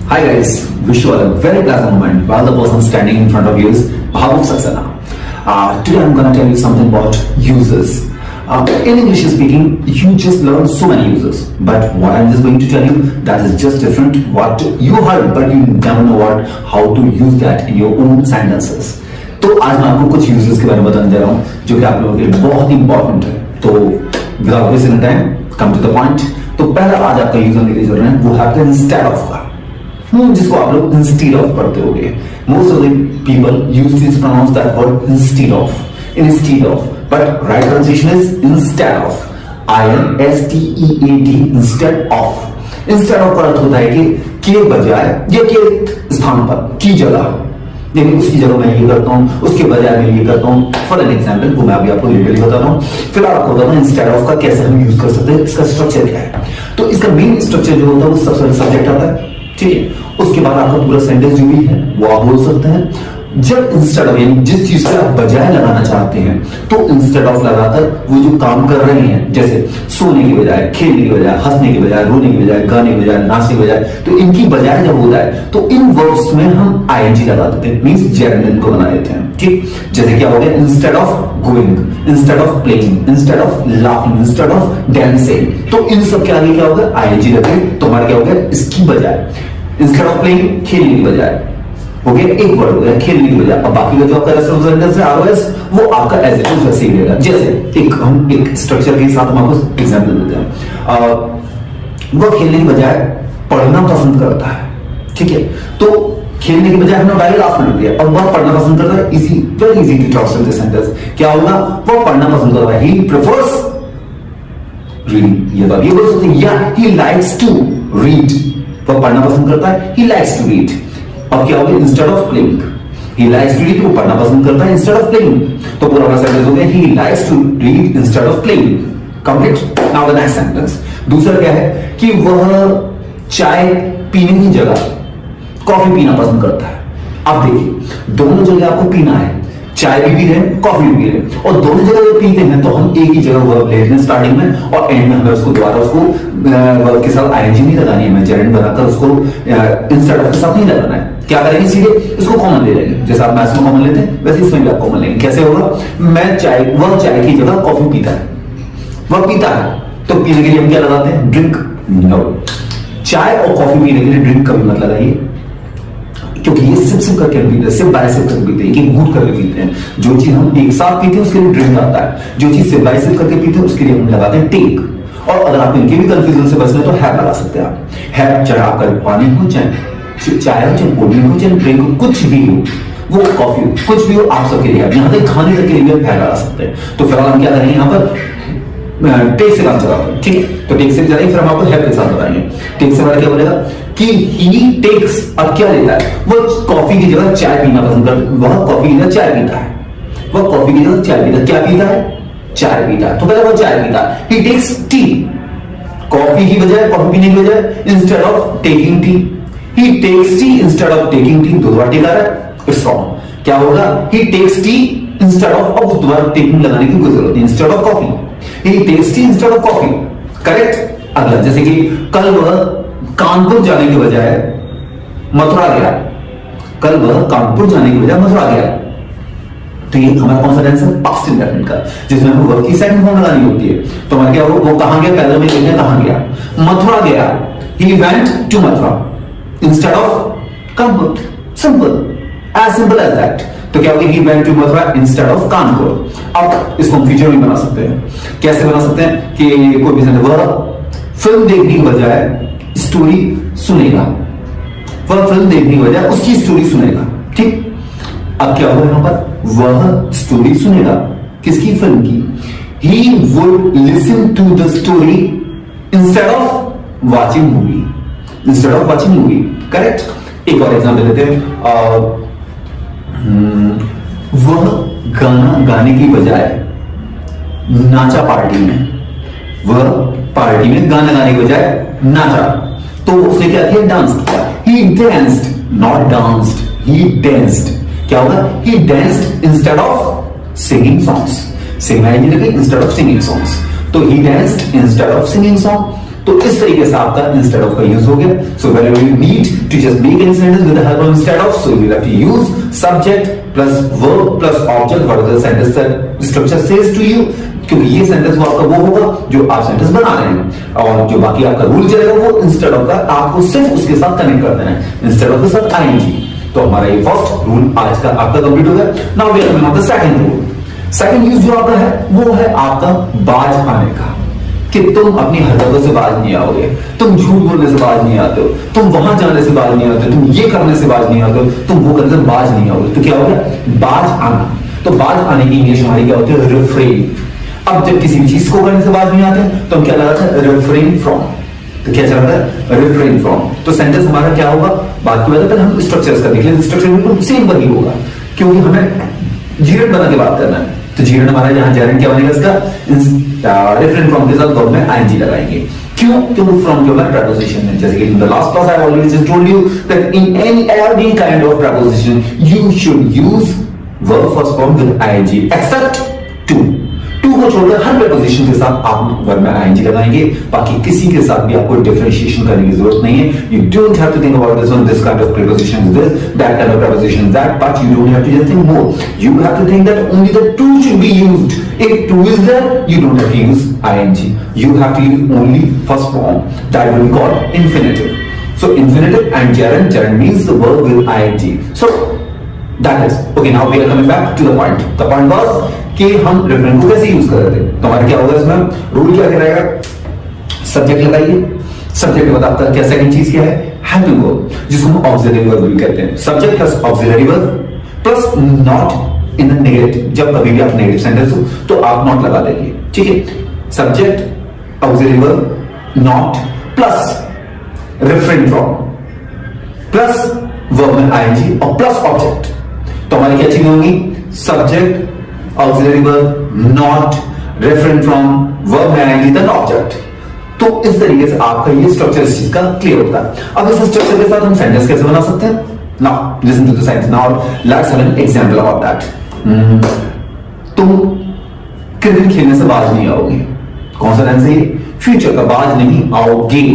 Hi guys, wish you all a very pleasant moment while the person standing in front of you is Bhavuk Saxena. Today I'm gonna tell you something about uses. In English speaking, you just learn so many uses, but what I'm just going to tell you, that is just different. What you heard, but you never know how to use that in your own sentences. तो आज मैं आपको कुछ uses के बारे में बताने जा रहा हूँ जो कि आप लोगों के लिए बहुत इंपॉर्टेंट है. तो without wasting time, come to the point. तो पहला आज आपका यूज होने के लिए जरूरत है वो है instead of का, जिसको आप लोग instead of पढ़ते होंगे. Most of the people use this pronounce that word instead of, but right pronunciation is instead of. INSTEAD instead of. Instead of का अर्थ होता है कि के बजाय या के स्थान पर, की जगह, यानी उसकी जगह मैं ये करता हूँ, उसके बजाय मैं ये करता हूँ. फॉर एन एग्जाम्पल वो मैं अभी आपको डिटेल बताता हूँ. फिलहाल आपको बताता हूँ इंस्टेड ऑफ का कैसे हम यूज कर सकते हैं, इसका स्ट्रक्चर क्या है. तो इसका मेन स्ट्रक्चर जो होता है वो सबसे पहले सब्जेक्ट आता है, ठीक है. उसके बाद आपका पूरा सेंटेंस जो भी है वो आप बोल सकते हैं. जब इंस्टेड ऑफ यानी जिस चीज से आप बजाय लगाना चाहते हैं तो इंस्टेड ऑफ लगाकर वो जो काम कर रहे हैं, जैसे सोने की बजाय, खेलने की बजाय, हंसने की बजाय, रोने की बजाय, गाने की बजाय, नाचने की बजाय, तो इनकी बजाय जब होता है तो इन वर्ड्स में हम आईएनजी लगा देते हैं, मींस जेरेंडन को बना देते हैं. ठीक, जैसे क्या हो गया, instead of going, instead of playing, instead of laughing, instead of dancing. तो इन सब के आगे क्या होगा, आईएनजी लगे तो हमारा क्या हो गया, इसकी बजाय. इंस्टेड ऑफ प्लेइंग, खेलने की बजाय हो गया, एक वर्ड हो गया खेलने की बजाय. अब बाकी का जो आपका रेस्ट ऑफ सेंटेंस है आरओएस, वो आपका एज इट इज वैसे ही रहेगा. जैसे हम एक स्ट्रक्चर के साथ हम आपको एग्जांपल देते हैं. वो खेलने की बजाय पढ़ना पसंद करता है, ठीक है. तो खेलने की बजाय हमने डायरेक्ट लास्ट में लिख दिया. अब वह पढ़ना पसंद करता है, easy, very easy to translate this sentence. क्या होगा, वो पढ़ना पसंद करता है, ही प्रेफर्स रीडिंग. ये बात ये बोल सकते हैं, या ही लाइक्स टू रीड. वो पढ़ना पसंद करता है, ही लाइक्स टू रीड. अब क्या हो गया, instead of playing, he likes to read, वो पढ़ना पसंद करता है इंस्टेड ऑफ प्लेइंग. तो पूरा सेंटेंस हो गया, he likes to read instead of playing. Complete. Now the next sentence. दूसरा क्या है कि वह चाय पीने की जगह कॉफी पीना पसंद करता है. अब देखिए, दोनों जगह आपको पीना है, चाय भी पी रहे हैं, कॉफी भी पी रहे हैं, और दोनों जगह जब पीते हैं तो हम एक ही जगह वर्ब लेते हैं स्टार्टिंग में, और एंड में हमें उसको दोबारा उसको वर्ब के साथ आईएनजी नहीं लगानी है, हमें जेरेंड बनाकर उसको इंस्टेड ऑफ के साथ नहीं लगाना है. क्या करेंगे, सीधे इसको कॉमन ले लेंगे. जैसे आप मैथ्स में कॉमन लेते हैं वैसे इसमें भी आप कॉमन लेंगे. कैसे होगा, मैं चाय, वह चाय की जगह कॉफी पीता है, वह पीता है, तो पीने के लिए हम क्या लगाते हैं, ड्रिंक. नो, चाय और कॉफी पीने के लिए ड्रिंक कभी मत लगाइए, क्योंकि ये सिप करके पीते हैं, सिप बाय सिप करके पीते हैं, एक घूंट करके पीते हैं. जो चीज हम एक साथ पीते हैं उसके लिए ड्रिंक आता है, जो चीज सिप बाय सिप करके पीते हैं उसके लिए हम लगाते हैं टेक. और अगर आप इनके भी कंफ्यूजन से बचना है तो हैव लगा सकते हैं आप. हैव, चाहे आपका पानी हो, चाहे चाय हो, चाहे कोल्ड ड्रिंक हो, चाहे ड्रिंक हो, कुछ भी हो, वो कॉफी हो, कुछ भी हो, आप सबके लिए. यहाँ तक खाने तक के लिए भी हैव लगा सकते हैं. तो फिलहाल हम क्या करेंगे, यहाँ पर टेक से काम चलाते हैं, ठीक है. तो टेक से चलाएंगे, फिर हम आपको हैव के साथ बताएंगे. टेक से हमारा क्या बोलेगा कि ही टेक्स, अब क्या लेता है, वो कॉफी की जगह चाय पीना पसंद करता है. वह कॉफी की जगह चाय पीता है, वह कॉफी की जगह चाय पीता है. क्या पीता है, चाय पीता है. तो पहले वो चाय पीता है. ही टेक्स टी, कॉफी की बजाय, कॉफी पीने की बजाय, instead of taking tea. He takes tea instead of taking tea. दो बार टी आ रहा है, इट्स रॉन्ग. क्या होगा, he takes tea instead of, अब दोबारा टेकिंग लगाने की कोई जरूरत नहीं, instead of coffee. He takes tea instead of coffee. Correct. अगला, जैसे कि कल वह कानपुर जाने के बजाय मथुरा गया. कल वह कानपुर जाने के बजाय मथुरा गया. तो ये हमारा कौन सा टेंस है, पास्ट इंडेफिनिट का, जिसमें हमें वर्ब की सेकंड फॉर्म लगानी होती है. तो हमारे क्या हो, वो कहां गया, पहले में लिखना कहां गया, मथुरा गया. He went to Mathura instead of Kanpur. Simple, as simple as that. तो क्या होगा, he went to Mathura instead of Kanpur. अब इसको हम फ्यूचर में बना सकते हैं. कैसे बना सकते हैं कि कोई भी सेंटेंस, वह फिल्म देखने की बजाय स्टोरी सुनेगा. वह फिल्म देखने की बजाय उसकी स्टोरी सुनेगा. ठीक. अब क्या होगा यहां पर, वह स्टोरी सुनेगा, किसकी, फिल्म की. He would listen to the story instead of watching movie. Instead of watching movie. Correct. एक और एग्जांपल लेते हैं. वह गाना गाने की बजाय नाचा पार्टी में. वह पार्टी में गाना गाने की बजाय नाचा, तो उसने क्या किया, डांस किया. He danced, not danced, he danced. क्या होगा, he danced instead of singing songs. Singing instead of singing songs. तो he danced instead of singing song. तो इस तरीके से आपका इंस्टेड ऑफ का यूज हो गया. So whenever you need to just make any sentence with the help of instead of, so you will have to use subject plus verb plus object what the sentence that structure says to you, क्योंकि ये sentence वो आपका वो होगा जो आप sentence बना रहे हैं, और जो बाकी आपका रूल चलेगा वो इंस्टेड ऑफ का आपको सिर्फ उसके साथ कनेक्ट कर देना है, इंस्टेड ऑफ के साथ आईएनजी. तो हमारा ये फर्स्ट रूल आज का आपका कंप्लीट हो गया. Now we are going on the second rule. Second use जो आपका है वो है आपका बाज आने का, कि तुम अपनी हरकतों से बाज नहीं आओगे, तुम झूठ बोलने से बाज नहीं आते हो, तुम वहां जाने से बाज नहीं आते हो, तुम ये करने से बाज नहीं आते हो, तुम वो करने से बाज नहीं आओगे. तो क्या हो गया बाज आना. तो बाज आने की इंग्लिश हमारी क्या होती है रिफ्रेन. अब जब किसी भी चीज को करने से बाज नहीं आते तो हम क्या लगाते हैं रिफ्रेन फ्रॉम. तो क्या चल रहा है रिफ्रेन फ्रॉम. तो सेंटेंस हमारा क्या होगा बात की वजह पर हम स्ट्रक्चर का देख लें. स्ट्रक्चर बिल्कुल सेम वही होगा क्योंकि हमें जीरन बना के बात करना है. तो जीरन हमारा यहाँ जेरन क्या बनेगा इसका रिफ्रेन फ्रॉम के साथ वर्ब में आईएनजी लगाएंगे. क्यों? क्योंकि फ्रॉम जो है preposition है. जैसे कि in the last class I already just told you that in any kind of preposition you should use verb first form with ing except to. को छोड़कर हर preposition के साथ आप वर्ब में ing लगाएंगे. बाकी किसी के साथ भी आपको डिफरेंशिएशन करने की जरूरत नहीं है. You don't have to think about this one, this kind of preposition is this, that kind of preposition is that, but you don't have to just think more. You have to think that only the to should be used. If to is there, you don't have to use ing. You have to use only first form. That will be called infinitive. So infinitive and gerund. Gerund means the verb with ing. So that is okay. Now we are coming back to the point. The point was कि हम reference को कैसे use कर रहे थे. तो हमारा क्या होगा इसमें रूल क्या कहलाएगा सब्जेक्ट लगाइए. सब्जेक्ट के बाद आपका क्या सेकंड चीज क्या है हेल्पिंग वर्ब, जिसको हम ऑक्सिलरी वर्ब भी कहते हैं. Subject plus auxiliary verb plus not in the negative. जब कभी भी आप नेगेटिव सेंटेंस हो तो आप नॉट लगा देंगे. ठीक है. Subject auxiliary verb not plus reference from plus verb में आईएनजी और प्लस ऑब्जेक्ट. तो हमारी क्या चीजें होंगी subject auxiliary verb not referent from verb में आएंगी then object. तो इस तरीके से आपका ये स्ट्रक्चर इस चीज का क्लियर होता है. अब इस स्ट्रक्चर के साथ हम सेंटेंस कैसे बना सकते हैं. Now listen to the sentence. Now let's have an example about that. तुम क्रिकेट खेलने से बाज नहीं आओगे. कौन सा टेंस है फ्यूचर का. बाज नहीं आओगे.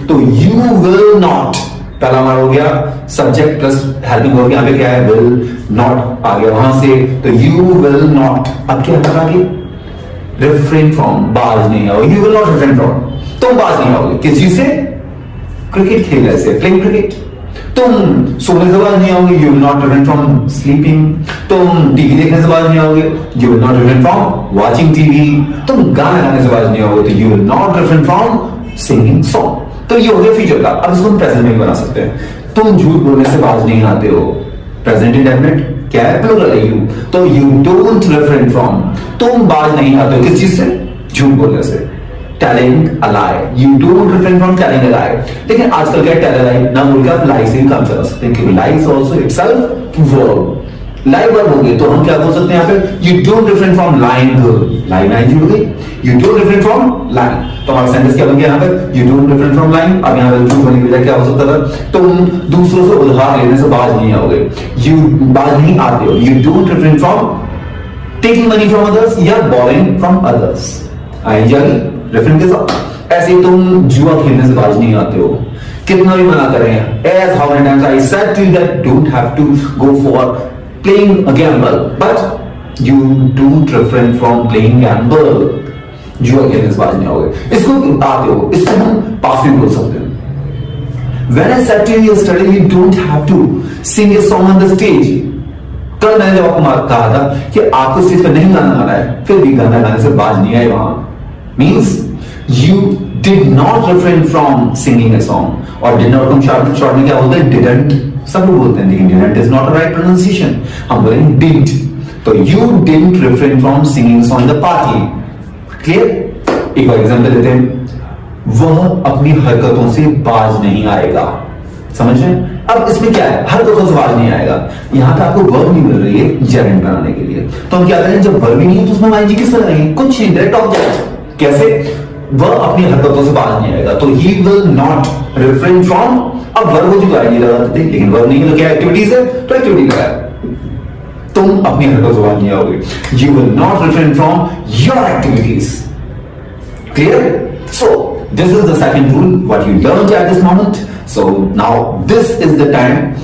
तो you will not पहला हमारा हो गया सब्जेक्ट प्लस हेल्पिंग वर्ब. यहां पे क्या है विल नॉट आ गया वहां से. तो यू विल नॉट. अब क्या लगा आगे रिफ्रेन फ्रॉम. बाज नहीं आओगे. You will not refrain from. तुम बाज नहीं आओगे किस चीज से क्रिकेट खेलने से प्लेइंग क्रिकेट. तुम सोने से बाज नहीं आओगे. You will not refrain from sleeping. तुम टीवी देखने से बाज नहीं आओगे. You will not refrain from watching TV. तुम गाना गाने से बाज नहीं आओगे. तो you will not refrain from singing song. तो ये हो गया फ्यूचर का. अब इसको हम प्रेजेंट में बना सकते हैं. तुम झूठ बोलने से बाज नहीं आते हो. प्रेजेंट इंडेफिनिट क्या है प्लूरल है यू. तो यू डोंट रिफ्रेन फ्रॉम. तुम बाज नहीं आते हो किस चीज से झूठ बोलने से. Telling a lie. You don't refrain from telling a lie. लेकिन आजकल क्या टेल लाई ना बोलकर आप लाई से भी काम चला सकते हैं क्योंकि लाई is also itself verb. Lie verb हो गई तो हम क्या बोल सकते हैं यहाँ पे you don't refrain from lying. Line आई जुड़ गई. You don't refrain from line. तो हमारा सेंटेंस क्या बन गया यहाँ पे you don't refrain from line. अब यहाँ पे झूठ बोलने की वजह क्या हो सकता था तुम दूसरों से उधार लेने से बाज नहीं आओगे. यू बाज नहीं आते हो. You don't refrain from taking money from others या बोरिंग फ्रॉम अदर्स. आई जाएगी रेफरेंस के साथ. ऐसे तुम जुआ खेलने से बाज नहीं आते हो. कितना भी मना कर रहे हैं. As how many times I said to you that don't have to go for playing a gamble, but you don't refrain from playing gamble. जुआ खेलने से बाज नहीं आओगे. इसको आते हो. इसको हम पास्ट में बोल सकते हैं. When I said to you yesterday, you don't have to sing a song on the stage. कल मैंने जब आपको कहा था कि आपको स्टेज पर नहीं गाना गाना है फिर भी गाना गाने से बाज नहीं आए वहां. Means you did not refrain from singing a song. और did not come short में क्या बोलते हैं didn't. सब लोग बोलते हैं लेकिन didn't is not a right pronunciation. हम बोलेंगे did. तो you didn't refrain from singing song in the party. Clear? एक और एग्जांपल देते हैं. वह अपनी हरकतों से बाज नहीं आएगा. समझ रहे हैं. अब इसमें क्या है हरकतों से बाज नहीं आएगा. यहाँ पे आपको वर्ब नहीं मिल रही है जेरेंड बनाने के लिए. तो हम क्या करें जब वर्ब ही नहीं है तो उसमें आईएनजी किस पर लगाएंगे. कुछ नहीं डायरेक्ट ऑब्जेक्ट. कैसे वह अपनी हरकतों से बाज नहीं आएगा. तो he will not refrain from. अब वर्ब हो चुका है लगाते थे लेकिन वर्ब नहीं है तो क्या एक्टिविटीज है तो एक्टिविटी लगाया. तुम अपनी हरकतों से बाज नहीं आओगे. You will not refrain from your activities. Clear. So this is the second rule what you learned at this moment. So now this is the time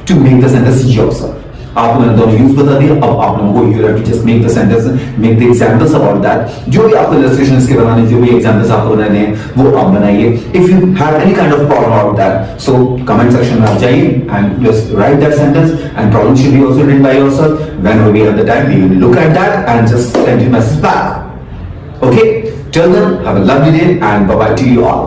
to make the sentence yourself. आपको मैंने दोनों use बता दिया, अब आप लोगों को you have to just make the sentence, make the examples about that. जो भी आपको इलस्ट्रेशन इसके बनाने, जो भी एग्जांपल्स आपको बनाने हैं वो आप बनाइए. If you have any kind of problem about that, so comment section में आप जाइए and just write that sentence, and problem should be also written by yourself. Whenever we have the time we will look at that and just send you message back. Okay, till then, have a lovely day and bye bye to you all.